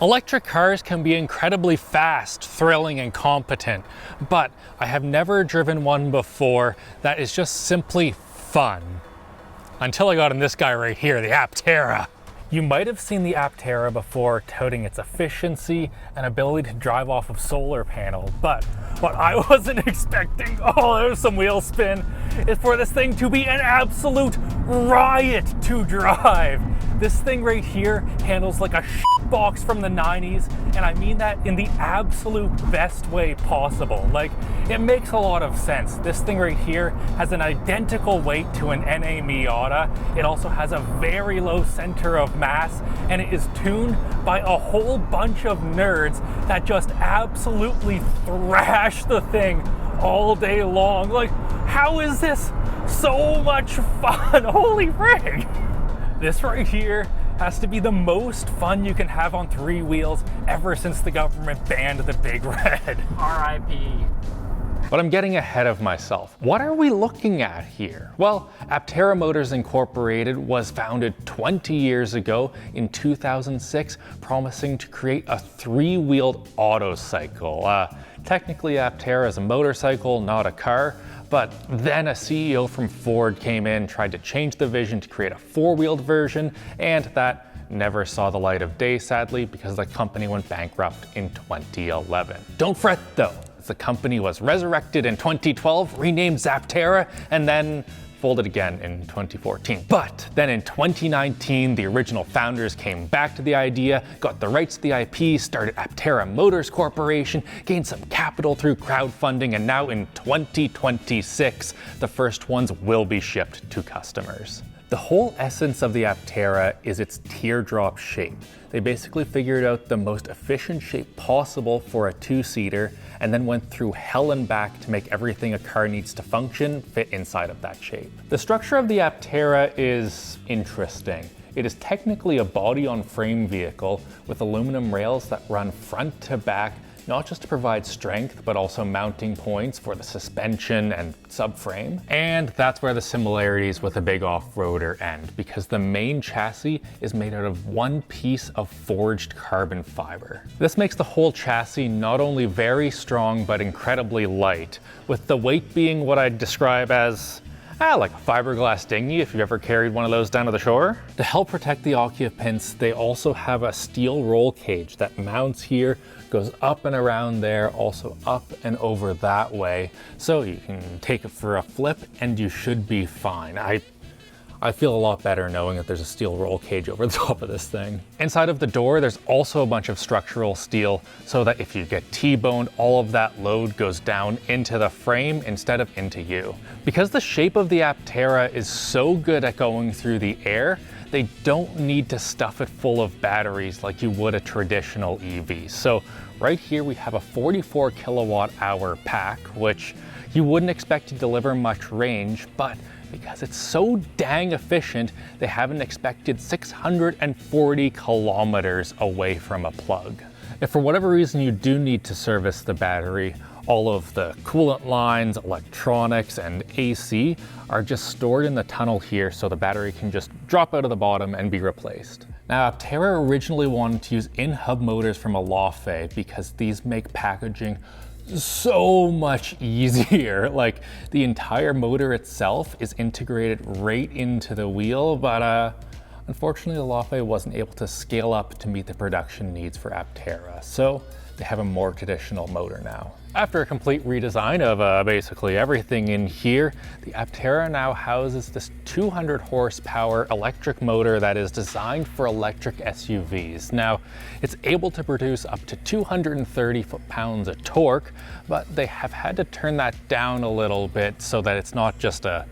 Electric cars can be incredibly fast, thrilling, and competent, but I have never driven one before that is just simply fun. Until I got in this guy right here, the Aptera. You might have seen the Aptera before touting its efficiency and ability to drive off of solar panels, but what I wasn't expecting, oh, there's some wheel spin, is for this thing to be an absolute riot to drive. This thing right here handles like a box from the 90s, and I mean that in the absolute best way possible. Like, it makes a lot of sense. This thing right here has an identical weight to an NA Miata. It also has a very low center of mass, and it is tuned by a whole bunch of nerds that just absolutely thrash the thing all day long. Like, how is this so much fun? Holy frig! This right here has to be the most fun you can have on three wheels ever since the government banned the Big Red. RIP. But I'm getting ahead of myself. What are we looking at here? Well, Aptera Motors Incorporated was founded 20 years ago in 2006, promising to create a three-wheeled autocycle. Technically, Aptera is a motorcycle, not a car, but then a CEO from Ford came in, tried to change the vision to create a four-wheeled version, and that never saw the light of day, sadly, because the company went bankrupt in 2011. Don't fret though, the company was resurrected in 2012, renamed Aptera, and then folded again in 2014. But then in 2019, the original founders came back to the idea, got the rights to the IP, started Aptera Motors Corporation, gained some capital through crowdfunding, and now in 2026, the first ones will be shipped to customers. The whole essence of the Aptera is its teardrop shape. They basically figured out the most efficient shape possible for a two-seater and then went through hell and back to make everything a car needs to function fit inside of that shape. The structure of the Aptera is interesting. It is technically a body-on-frame vehicle with aluminum rails that run front to back, not just to provide strength, but also mounting points for the suspension and subframe. And that's where the similarities with a big off-roader end, because the main chassis is made out of one piece of forged carbon fiber. This makes the whole chassis not only very strong, but incredibly light, with the weight being what I'd describe as like a fiberglass dinghy if you've ever carried one of those down to the shore. To help protect the occupants, they also have a steel roll cage that mounts here, goes up and around there, also up and over that way. So you can take it for a flip and you should be fine. I feel a lot better knowing that there's a steel roll cage over the top of this thing. Inside of the door, there's also a bunch of structural steel so that if you get T-boned, all of that load goes down into the frame instead of into you. Because the shape of the Aptera is so good at going through the air, they don't need to stuff it full of batteries like you would a traditional EV. So right here we have a 44 kilowatt hour pack, which you wouldn't expect to deliver much range, but because it's so dang efficient, they have an expected 640 kilometers away from a plug. If for whatever reason you do need to service the battery, all of the coolant lines, electronics, and AC are just stored in the tunnel here, so the battery can just drop out of the bottom and be replaced. Now, Aptera originally wanted to use in-hub motors from a Lafay because these make packaging so much easier. Like, the entire motor itself is integrated right into the wheel, but unfortunately the Lafay wasn't able to scale up to meet the production needs for Aptera, so they have a more traditional motor now. After a complete redesign of basically everything in here, the Aptera now houses this 200 horsepower electric motor that is designed for electric SUVs. Now, it's able to produce up to 230 foot-pounds of torque, but they have had to turn that down a little bit so that it's not just a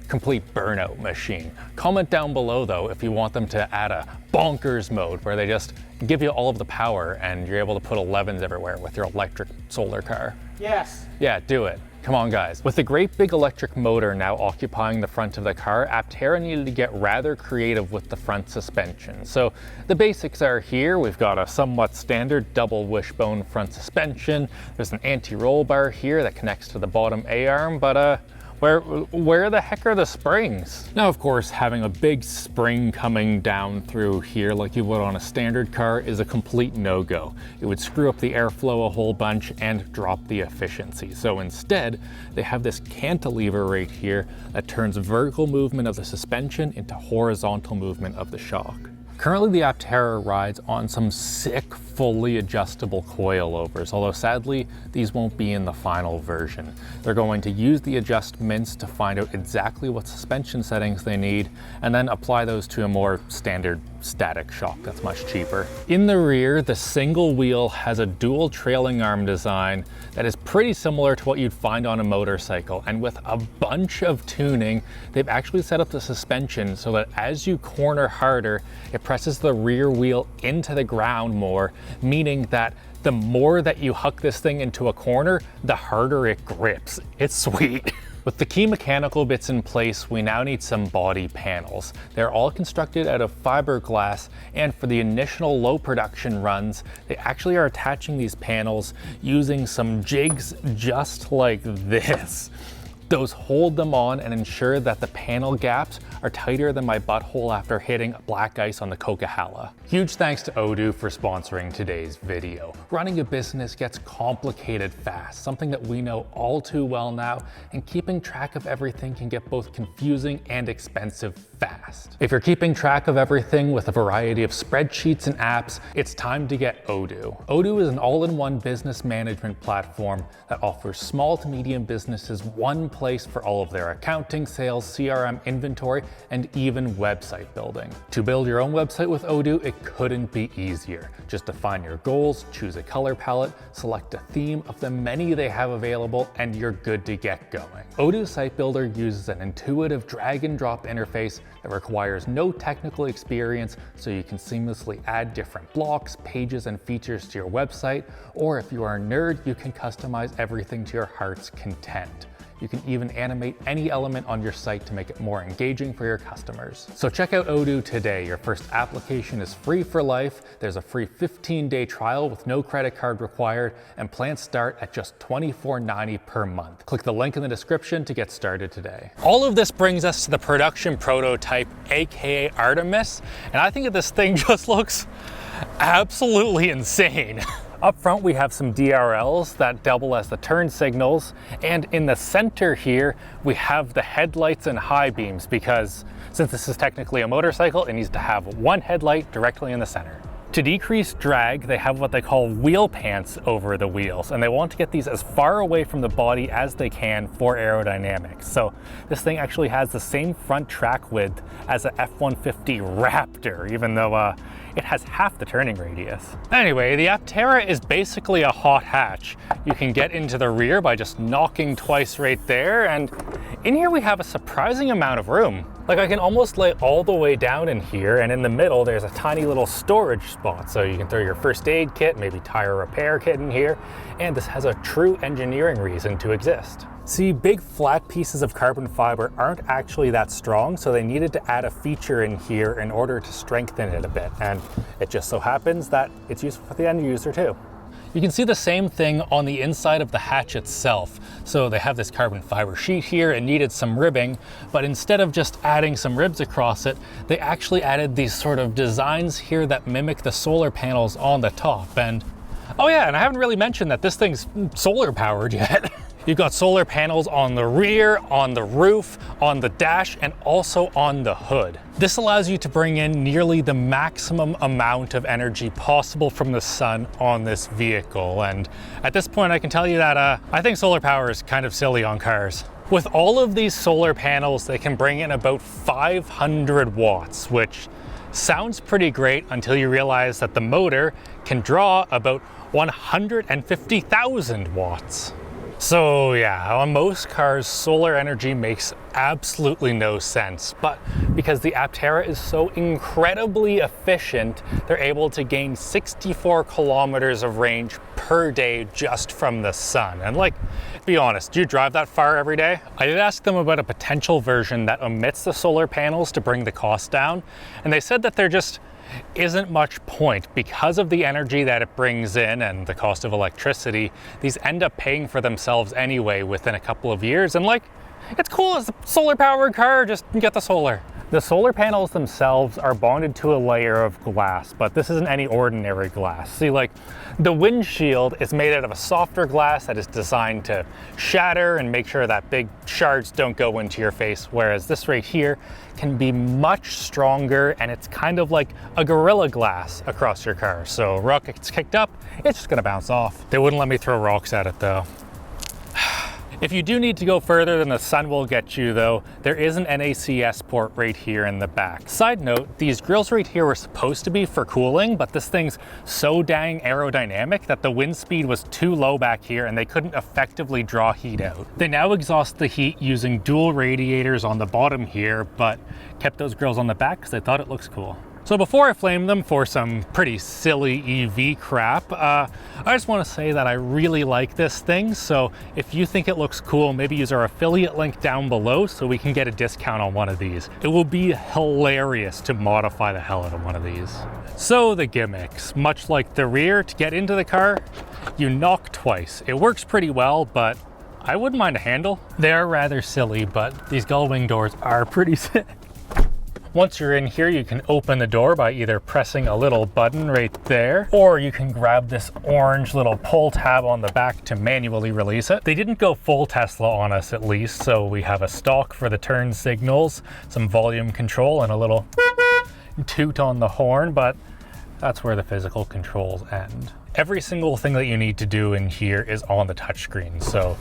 complete burnout machine. Comment down below though if you want them to add a bonkers mode where they just give you all of the power and you're able to put 11s everywhere with your electric solar car. Yes. Yeah, do it. Come on guys. With the great big electric motor now occupying the front of the car, Aptera needed to get rather creative with the front suspension. So the basics are here. We've got a somewhat standard double wishbone front suspension. There's an anti-roll bar here that connects to the bottom A-arm, but Where the heck are the springs? Now, of course, having a big spring coming down through here like you would on a standard car is a complete no-go. It would screw up the airflow a whole bunch and drop the efficiency. So instead, they have this cantilever right here that turns vertical movement of the suspension into horizontal movement of the shock. Currently, the Aptera rides on some sick, fully adjustable coilovers, although sadly, these won't be in the final version. They're going to use the adjustments to find out exactly what suspension settings they need, and then apply those to a more standard static shock that's much cheaper. In the rear, the single wheel has a dual trailing arm design that is pretty similar to what you'd find on a motorcycle, and with a bunch of tuning, they've actually set up the suspension so that as you corner harder, it presses the rear wheel into the ground more, meaning that the more that you huck this thing into a corner, the harder it grips. It's sweet. With the key mechanical bits in place, we now need some body panels. They're all constructed out of fiberglass, and for the initial low production runs, they actually are attaching these panels using some jigs just like this. Those hold them on and ensure that the panel gaps are tighter than my butthole after hitting black ice on the Coquihalla. Huge thanks to Odoo for sponsoring today's video. Running a business gets complicated fast, something that we know all too well now, and keeping track of everything can get both confusing and expensive fast. If you're keeping track of everything with a variety of spreadsheets and apps, it's time to get Odoo. Odoo is an all-in-one business management platform that offers small to medium businesses one place for all of their accounting, sales, CRM, inventory, and even website building. To build your own website with Odoo, it couldn't be easier. Just define your goals, choose a color palette, select a theme of the many they have available, and you're good to get going. Odoo Site Builder uses an intuitive drag and drop interface that requires no technical experience, so you can seamlessly add different blocks, pages, and features to your website, or if you are a nerd, you can customize everything to your heart's content. You can even animate any element on your site to make it more engaging for your customers. So check out Odoo today. Your first application is free for life. There's a free 15-day trial with no credit card required, and plans start at just $24.90 per month. Click the link in the description to get started today. All of this brings us to the production prototype, aka Artemis, and I think that this thing just looks absolutely insane. Up front, we have some DRLs that double as the turn signals, and in the center here, we have the headlights and high beams, because since this is technically a motorcycle, it needs to have one headlight directly in the center. To decrease drag, they have what they call wheel pants over the wheels, and they want to get these as far away from the body as they can for aerodynamics. So this thing actually has the same front track width as a F-150 Raptor, even though it has half the turning radius. Anyway, the Aptera is basically a hot hatch. You can get into the rear by just knocking twice right there, and in here we have a surprising amount of room. Like, I can almost lay all the way down in here, and in the middle there's a tiny little storage spot, so you can throw your first aid kit, maybe tire repair kit in here, and this has a true engineering reason to exist. See, big flat pieces of carbon fiber aren't actually that strong, so they needed to add a feature in here in order to strengthen it a bit, and it just so happens that it's useful for the end user too. You can see the same thing on the inside of the hatch itself. So they have this carbon fiber sheet here and needed some ribbing, but instead of just adding some ribs across it, they actually added these sort of designs here that mimic the solar panels on the top. And oh yeah, and I haven't really mentioned that this thing's solar powered yet. You've got solar panels on the rear, on the roof, on the dash, and also on the hood. This allows you to bring in nearly the maximum amount of energy possible from the sun on this vehicle. And at this point, I can tell you that I think solar power is kind of silly on cars. With all of these solar panels, they can bring in about 500 watts, which sounds pretty great until you realize that the motor can draw about 150,000 watts. So yeah, on most cars, solar energy makes absolutely no sense, but because the Aptera is so incredibly efficient, they're able to gain 64 kilometers of range per day just from the sun. And like, be honest, do you drive that far every day? I did ask them about a potential version that omits the solar panels to bring the cost down, and they said that there just isn't much point because of the energy that it brings in and the cost of electricity. These end up paying for themselves anyway within a couple of years, and like, it's cool, it's a solar powered car, just get the solar. The solar panels themselves are bonded to a layer of glass, but this isn't any ordinary glass. See, like, the windshield is made out of a softer glass that is designed to shatter and make sure that big shards don't go into your face, whereas this right here can be much stronger, and it's kind of like a Gorilla Glass across your car. So rock gets kicked up, it's just gonna bounce off. They wouldn't let me throw rocks at it though. If you do need to go further than the sun will get you though, there is an NACS port right here in the back. Side note, these grills right here were supposed to be for cooling, but this thing's so dang aerodynamic that the wind speed was too low back here and they couldn't effectively draw heat out. They now exhaust the heat using dual radiators on the bottom here, but kept those grills on the back because they thought it looks cool. So before I flame them for some pretty silly EV crap, I just want to say that I really like this thing. So if you think it looks cool, maybe use our affiliate link down below so we can get a discount on one of these. It will be hilarious to modify the hell out of one of these. So the gimmicks, much like the rear, to get into the car, you knock twice. It works pretty well, but I wouldn't mind a handle. They are rather silly, but these gull wing doors are pretty sick. Once you're in here, you can open the door by either pressing a little button right there, or you can grab this orange little pull tab on the back to manually release it. They didn't go full Tesla on us at least, so we have a stalk for the turn signals, some volume control, and a little toot on the horn, but that's where the physical controls end. Every single thing that you need to do in here is on the touchscreen. So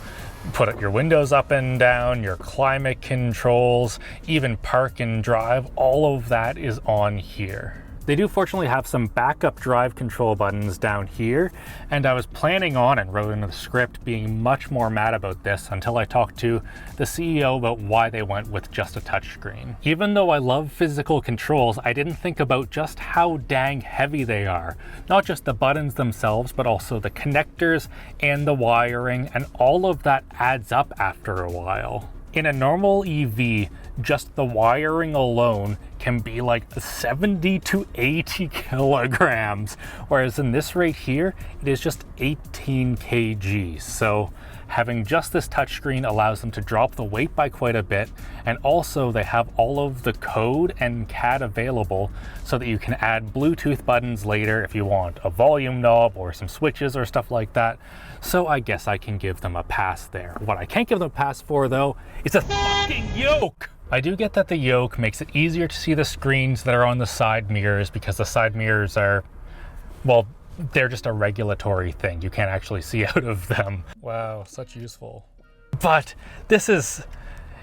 put your windows up and down, your climate controls, even park and drive, all of that is on here. They do fortunately have some backup drive control buttons down here, and I was planning on, and wrote in the script, being much more mad about this until I talked to the CEO about why they went with just a touchscreen. Even though I love physical controls, I didn't think about just how dang heavy they are. Not just the buttons themselves, but also the connectors and the wiring, and all of that adds up after a while. In a normal EV, just the wiring alone can be like 70 to 80 kilograms, whereas in this right here, it is just 18 kg. So having just this touchscreen allows them to drop the weight by quite a bit, and also they have all of the code and CAD available so that you can add Bluetooth buttons later if you want a volume knob or some switches or stuff like that. So I guess I can give them a pass there. What I can't give them a pass for though is a fucking yoke. I do get that the yoke makes it easier to see the screens that are on the side mirrors, because the side mirrors are, well, they're just a regulatory thing. You can't actually see out of them. Wow, such useful. But it's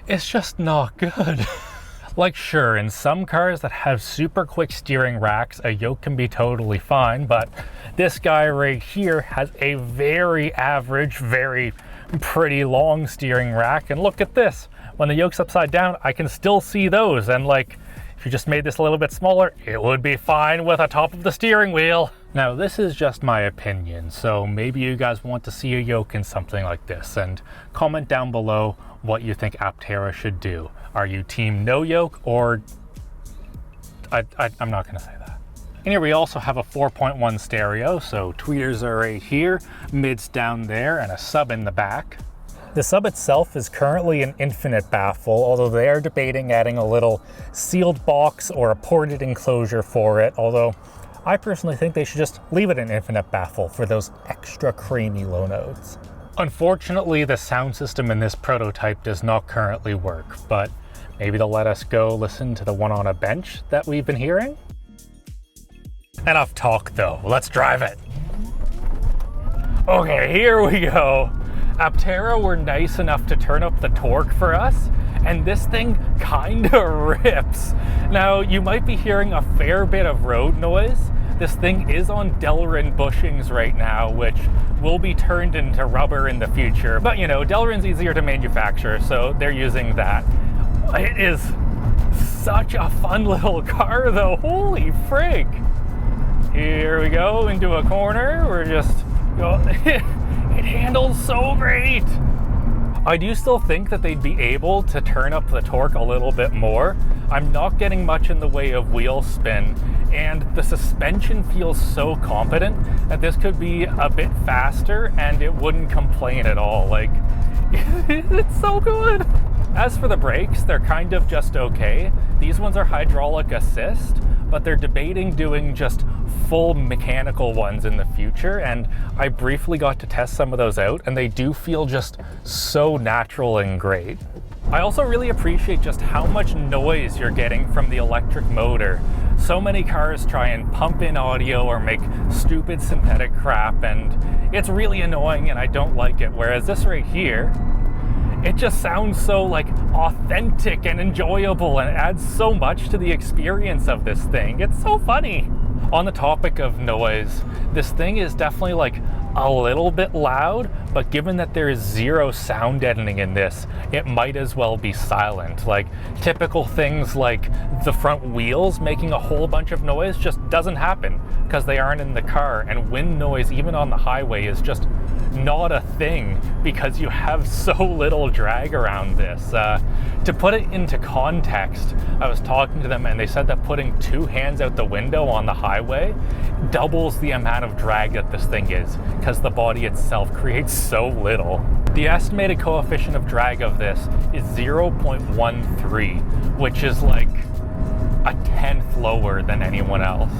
just not good. Like, sure, in some cars that have super quick steering racks, a yoke can be totally fine, but this guy right here has a very average, very pretty long steering rack, and look at this. When the yoke's upside down, I can still see those, and like, if you just made this a little bit smaller, it would be fine with a top of the steering wheel. Now, this is just my opinion, so maybe you guys want to see a yoke in something like this, and comment down below what you think Aptera should do. Are you team no yoke, or I'm not gonna say that. And here we also have a 4.1 stereo, so tweeters are right here, mids down there, and a sub in the back. The sub itself is currently an infinite baffle, although they are debating adding a little sealed box or a ported enclosure for it, although I personally think they should just leave it an infinite baffle for those extra creamy low notes. Unfortunately, the sound system in this prototype does not currently work, but maybe they'll let us go listen to the one on a bench that we've been hearing. Enough talk though, let's drive it. Okay, here we go. Aptera were nice enough to turn up the torque for us, and this thing kinda rips. Now, you might be hearing a fair bit of road noise. This thing is on Delrin bushings right now, which will be turned into rubber in the future. But you know, Delrin's easier to manufacture, so they're using that. It is such a fun little car though, holy frig. Here we go into a corner, we're just going, it handles so great. I do still think that they'd be able to turn up the torque a little bit more. I'm not getting much in the way of wheel spin, and the suspension feels so competent that this could be a bit faster and it wouldn't complain at all. Like, it's so good. As for the brakes, they're kind of just okay. These ones are hydraulic assist, but they're debating doing just full mechanical ones in the future, and I briefly got to test some of those out, and they do feel just so natural and great. I also really appreciate just how much noise you're getting from the electric motor. So many cars try and pump in audio or make stupid synthetic crap, and it's really annoying and I don't like it. Whereas this right here, it just sounds so like authentic and enjoyable and adds so much to the experience of this thing. It's so funny. On the topic of noise, this thing is definitely like a little bit loud, but given that there is zero sound deadening in this, it might as well be silent. Like typical things like the front wheels making a whole bunch of noise just doesn't happen because they aren't in the car, and wind noise even on the highway is just not a thing because you have so little drag around this. To put it into context, I was talking to them and they said that putting two hands out the window on the highway doubles the amount of drag that this thing is because the body itself creates so little. The estimated coefficient of drag of this is 0.13, which is like a tenth lower than anyone else.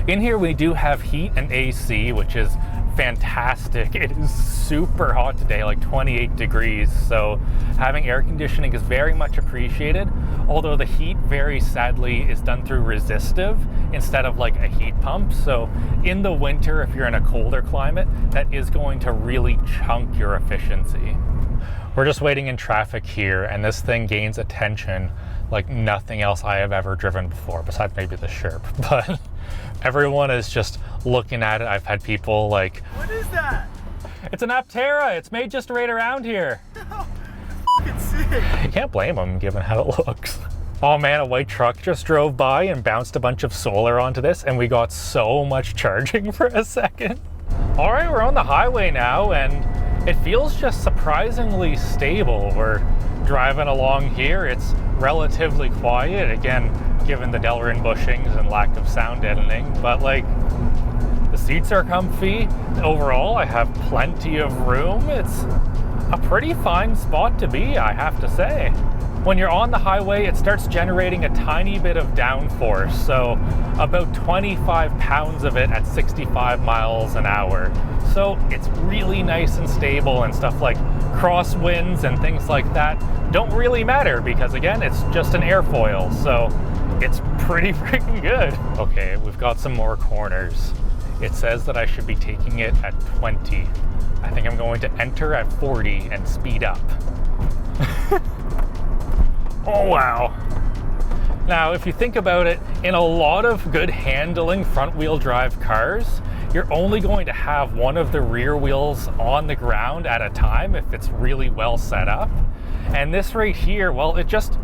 In here we do have heat and AC, which is fantastic. It is super hot today, like 28 degrees, so having air conditioning is very much appreciated, although the heat very sadly is done through resistive instead of like a heat pump. So in the winter, if you're in a colder climate, that is going to really chunk your efficiency. We're just waiting in traffic here, and this thing gains attention like nothing else I have ever driven before, besides maybe the Sherp, but everyone is just looking at it. I've had people like, what is that? It's an Aptera. It's made just right around here. F***ing sick. You can't blame them given how it looks. Oh man, a white truck just drove by and bounced a bunch of solar onto this, and we got so much charging for a second. All right, we're on the highway now, and it feels just surprisingly stable. We're driving along here. It's relatively quiet, again, given the Delrin bushings and lack of sound deadening, but like the seats are comfy. Overall, I have plenty of room. It's a pretty fine spot to be, I have to say. When you're on the highway, it starts generating a tiny bit of downforce, so about 25 pounds of it at 65 miles an hour. So it's really nice and stable, and stuff like crosswinds and things like that don't really matter because, again, it's just an airfoil, so it's pretty freaking good. Okay, we've got some more corners. It says that I should be taking it at 20. I think I'm going to enter at 40 and speed up. Oh wow. Now, if you think about it, in a lot of good handling front-wheel drive cars, you're only going to have one of the rear wheels on the ground at a time if it's really well set up. And this right here, well, it just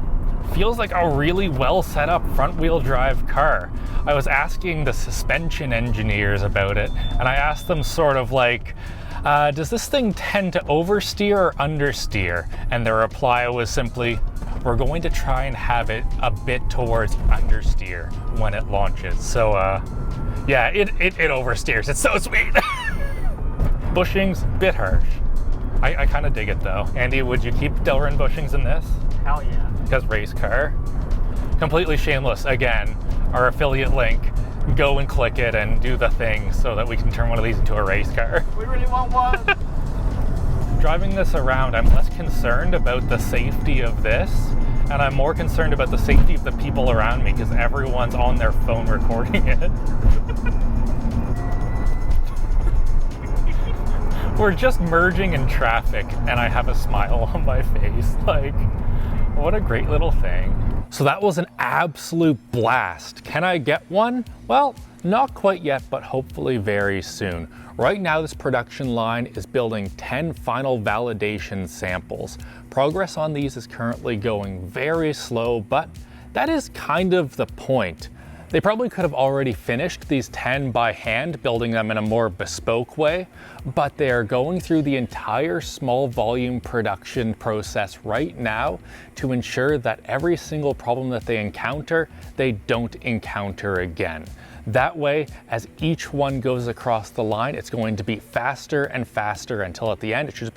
feels like a really well set up front-wheel drive car. I was asking the suspension engineers about it, and I asked them sort of like, does this thing tend to oversteer or understeer? And their reply was simply, we're going to try and have it a bit towards understeer when it launches. So yeah, it oversteers. It's so sweet. Bushings, bit harsh. I kind of dig it though. Andy, would you keep Delrin bushings in this? Hell yeah. Because race car. Completely shameless. Again, our affiliate link. Go and click it and do the thing so that we can turn one of these into a race car. We really want one. Driving this around, I'm less concerned about the safety of this, and I'm more concerned about the safety of the people around me because everyone's on their phone recording it. We're just merging in traffic and I have a smile on my face. Like, what a great little thing. So that was an absolute blast. Can I get one? Well, not quite yet, but hopefully very soon. Right now, this production line is building 10 final validation samples. Progress on these is currently going very slow, but that is kind of the point. They probably could have already finished these 10 by hand, building them in a more bespoke way, but they are going through the entire small volume production process right now to ensure that every single problem that they encounter, they don't encounter again. That way, as each one goes across the line, it's going to be faster and faster until at the end, it's just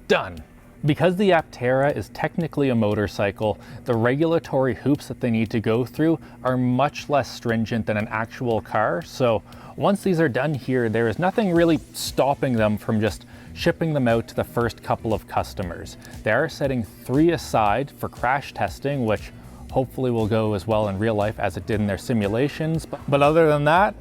done. Because the Aptera is technically a motorcycle, the regulatory hoops that they need to go through are much less stringent than an actual car. So once these are done here, there is nothing really stopping them from just shipping them out to the first couple of customers. They are setting 3 aside for crash testing, which hopefully will go as well in real life as it did in their simulations. But other than that,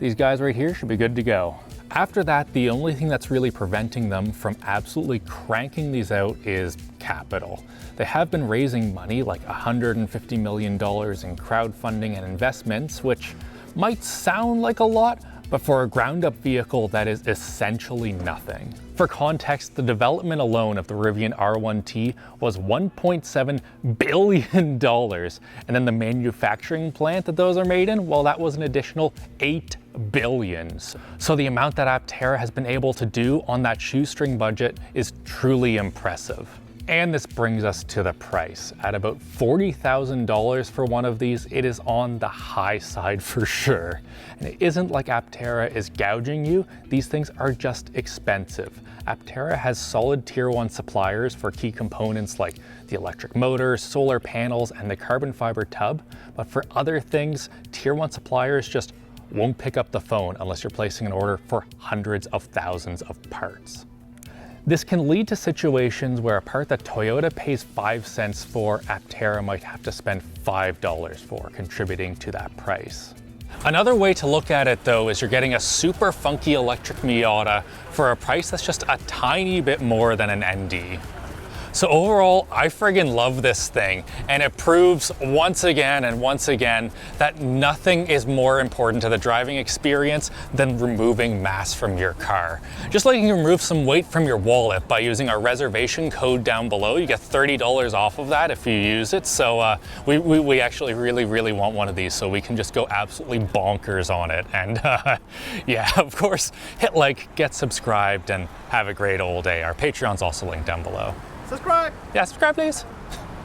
these guys right here should be good to go. After that, the only thing that's really preventing them from absolutely cranking these out is capital. They have been raising money, like $150 million in crowdfunding and investments, which might sound like a lot, but for a ground-up vehicle, that is essentially nothing. For context, the development alone of the Rivian R1T was $1.7 billion, and then the manufacturing plant that those are made in, well, that was an additional $8 billion. So the amount that Aptera has been able to do on that shoestring budget is truly impressive. And this brings us to the price. At about $40,000 for one of these, it is on the high side for sure. And it isn't like Aptera is gouging you, these things are just expensive. Aptera has solid tier 1 suppliers for key components like the electric motor, solar panels, and the carbon fiber tub. But for other things, tier 1 suppliers just won't pick up the phone unless you're placing an order for hundreds of thousands of parts. This can lead to situations where a part that Toyota pays 5 cents for, Aptera might have to spend $5 for, contributing to that price. Another way to look at it though is you're getting a super funky electric Miata for a price that's just a tiny bit more than an ND. So overall, I friggin' love this thing, and it proves once again that nothing is more important to the driving experience than removing mass from your car. Just like you can remove some weight from your wallet by using our reservation code down below, you get $30 off of that if you use it. So we actually really want one of these so we can just go absolutely bonkers on it. And yeah, of course, hit like, get subscribed, and have a great old day. Our Patreon's also linked down below. Subscribe! Yeah, subscribe please.